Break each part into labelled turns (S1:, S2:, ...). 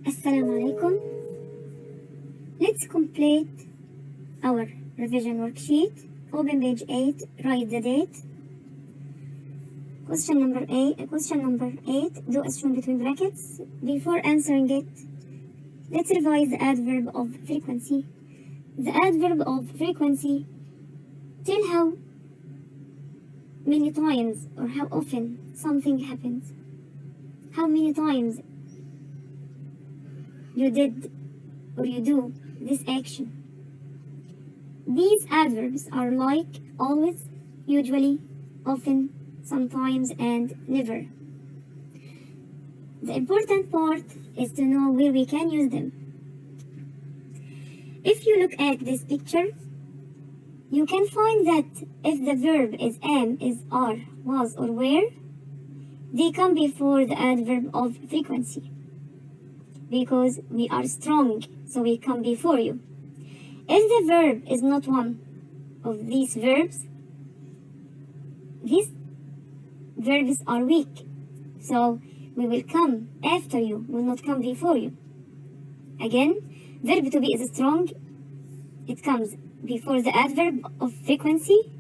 S1: Assalamu alaikum. Let's complete our revision worksheet. Open page 8, write the date. Question number 8, do as shown between brackets. Before answering it, let's revise the adverb of frequency. The adverb of frequency tell how many times or how often something happens. How many times you did or you do this action. These adverbs are like always, usually, often, sometimes, and never. The important part is to know where we can use them. If you look at this picture, you can find that if the verb is am, is, are, was, or were, they come before the adverb of frequency. Because we are strong, so we come before you. If the verb is not one of these verbs are weak, so we will come after you, will not come before you. Again, verb to be is strong, it comes before the adverb of frequency.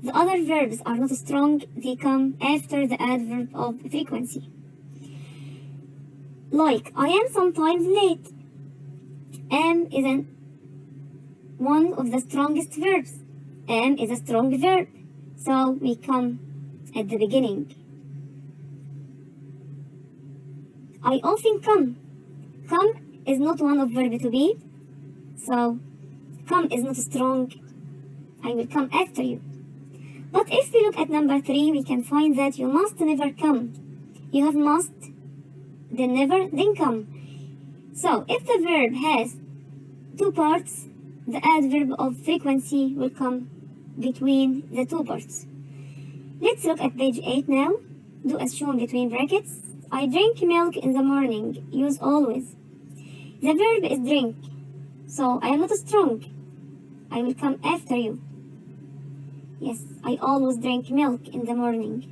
S1: The other verbs are not strong, they come after the adverb of frequency. Like, I am sometimes late. Am is one of the strongest verbs. Am is a strong verb, so we come at the beginning. I often come. Come is not one of verb to be, so come is not strong. I will come after you. But if we look at number 3, we can find that you must never come. You have must, then never, then come. So if the verb has two parts, the adverb of frequency will come between the two parts. Let's look at page 8 now. Do as shown between brackets. I drink milk in the morning. Use always. The verb is drink, so I am not strong. I will come after you. Yes, I always drink milk in the morning.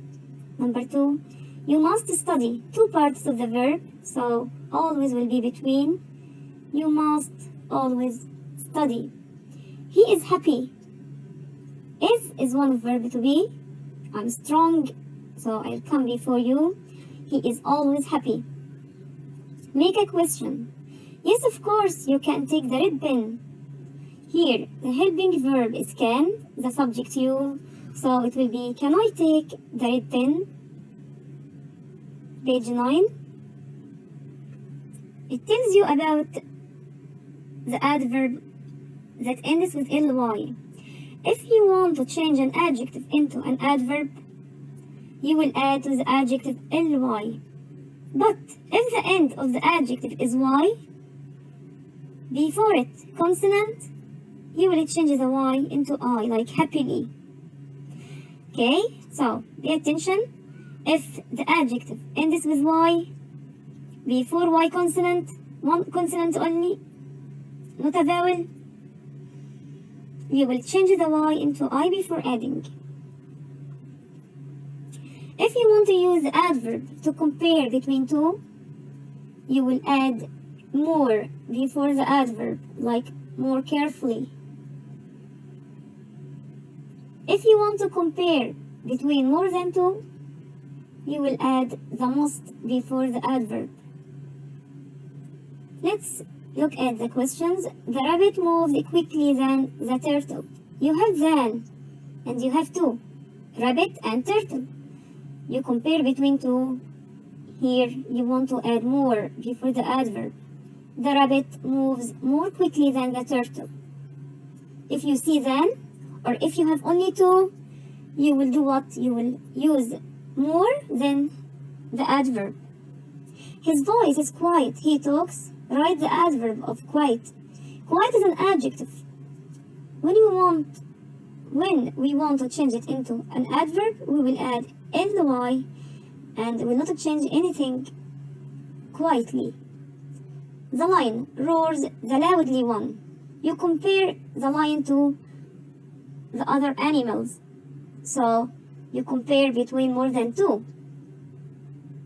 S1: Number 2, you must study. Two parts of the verb, so always will be between. You must always study. He is happy. Is one verb to be. I'm strong, so I'll come before you. He is always happy. Make a question. Yes, of course, you can take the red pen. Here, the helping verb is can, the subject you, so it will be, can I take the red pen? Page 9. It tells you about the adverb that ends with ly. If you want to change an adjective into an adverb, you will add to the adjective ly. But if the end of the adjective is y, before it consonant, you will change the y into I, like happily. Okay, so pay attention. If the adjective ends with y, before y consonant, one consonant only, not a vowel, you will change the y into I before adding. If you want to use the adverb to compare between two, you will add more before the adverb, like more carefully. If you want to compare between more than two, you will add the most before the adverb. Let's look at the questions. The rabbit moved quickly than the turtle. You have than and you have to. Rabbit and turtle. You compare between two. Here you want to add more before the adverb. The rabbit moves more quickly than the turtle. If you see than, or if you have only two, you will do what? You will use more than the adverb. His voice is quiet. He talks. Write the adverb of quiet. Quiet is an adjective. When we want to change it into an adverb, we will add ly and will not change anything quietly. The lion roars the loudly one. You compare the lion to the other animals. So you compare between more than two.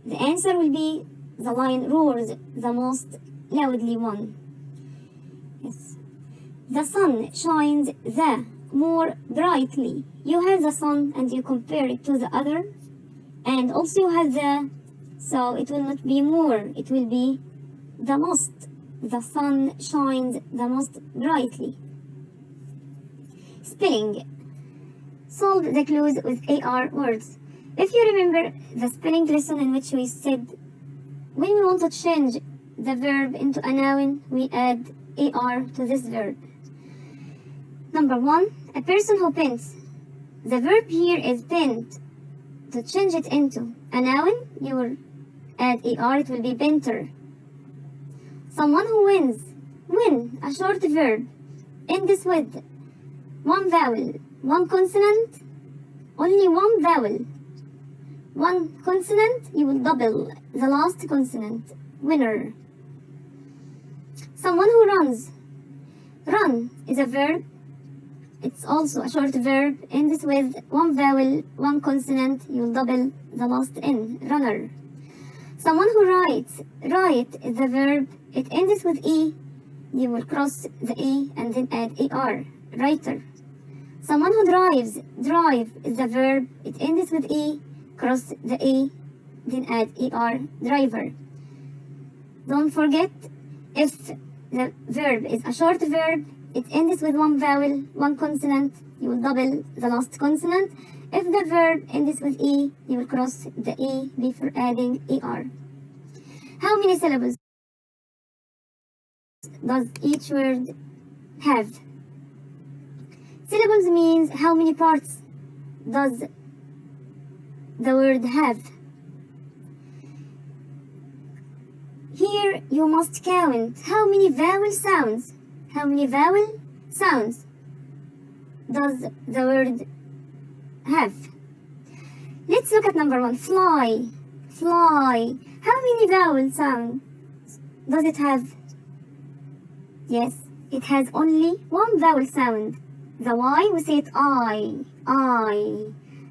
S1: The answer will be the lion roars the most loudly one. Yes. The sun shines the more brightly. You have the sun and you compare it to the other, and also you have the, so it will not be more, it will be the most. The sun shines the most brightly. Spelling. Solve the clues with AR words. If you remember the spelling lesson in which we said when we want to change the verb into a noun, we add AR to this verb. Number 1, a person who paints. The verb here is paint. To change it into a noun, you will add AR, it will be painter. Someone who wins. Win, a short verb. Ends with one vowel, one consonant, only one vowel. One consonant, you will double the last consonant. Winner. Someone who runs. Run is a verb. It's also a short verb. Ends with one vowel, one consonant. You will double the last N. Runner. Someone who writes. Write is a verb. It ends with E. You will cross the E and then add AR. Writer. Someone who drives. Drive is a verb. It ends with E. Cross the E, then add AR. Driver. Don't forget, if the verb is a short verb, it ends with one vowel, one consonant, you will double the last consonant. If the verb ends with E, you will cross the E before adding AR. How many syllables does each word have? Syllables means how many parts does the word have. Here you must count how many vowel sounds. How many vowel sounds does the word have? Let's look at number 1. Fly. Fly. How many vowel sounds does it have? Yes, it has only one vowel sound. The Y, we say it I.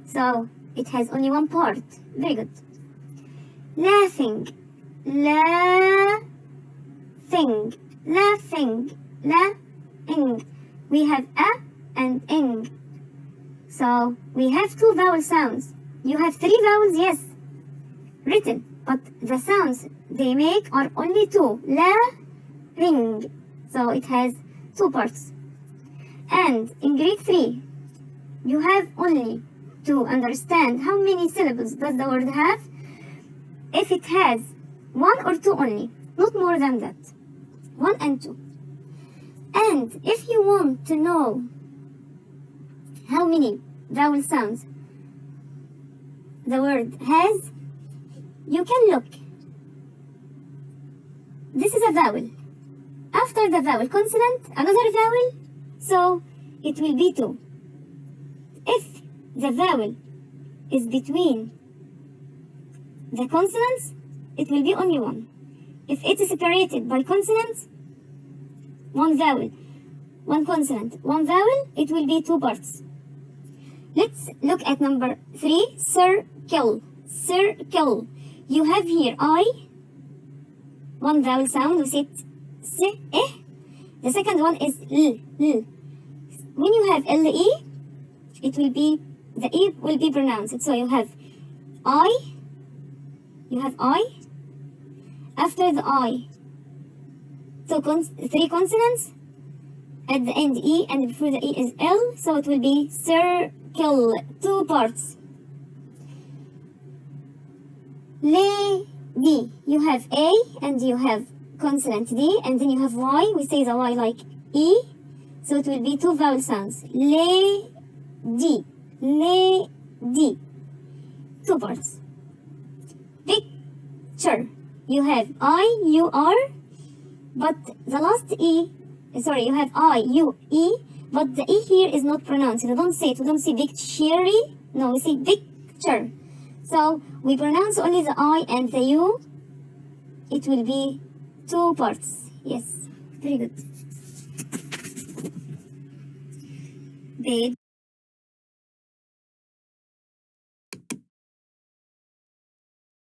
S1: So it has only one part. Very good. Laughing. Laughing. Laughing. La-ing. We have a and ing. So we have 2 vowel sounds. You have 3 vowels, yes, written, but the sounds they make are only 2. La, ring. So it has 2 parts. And in grade 3, you have only to understand how many syllables does the word have if it has 1 or 2 only, not more than that. 1 and 2. And if you want to know how many vowel sounds the word has, you can look. This is a vowel. After the vowel consonant, another vowel, so it will be 2. If the vowel is between the consonants, it will be only 1. If it is separated by consonants, 1 vowel, 1 consonant, 1 vowel, it will be 2 parts. Let's look at number 3, circle. Circle. You have here I, 1 vowel sound, we say it, s, eh. The second one is l, l. When you have le, it will be, the e will be pronounced. So you have I, after the I, 3 consonants, at the end E, and before the E is L, so it will be circle, 2 parts. Lady, you have A, and you have consonant D, and then you have Y, we say the Y like E, so it will be 2 vowel sounds. Lady, lady, 2 parts. Picture, you have I, U, R, but the last E, sorry, you have I, U, E, but the E here is not pronounced. You don't say it, we don't say picture, no, we say picture. So we pronounce only the I and the U. It will be 2 parts. Yes, very good. Page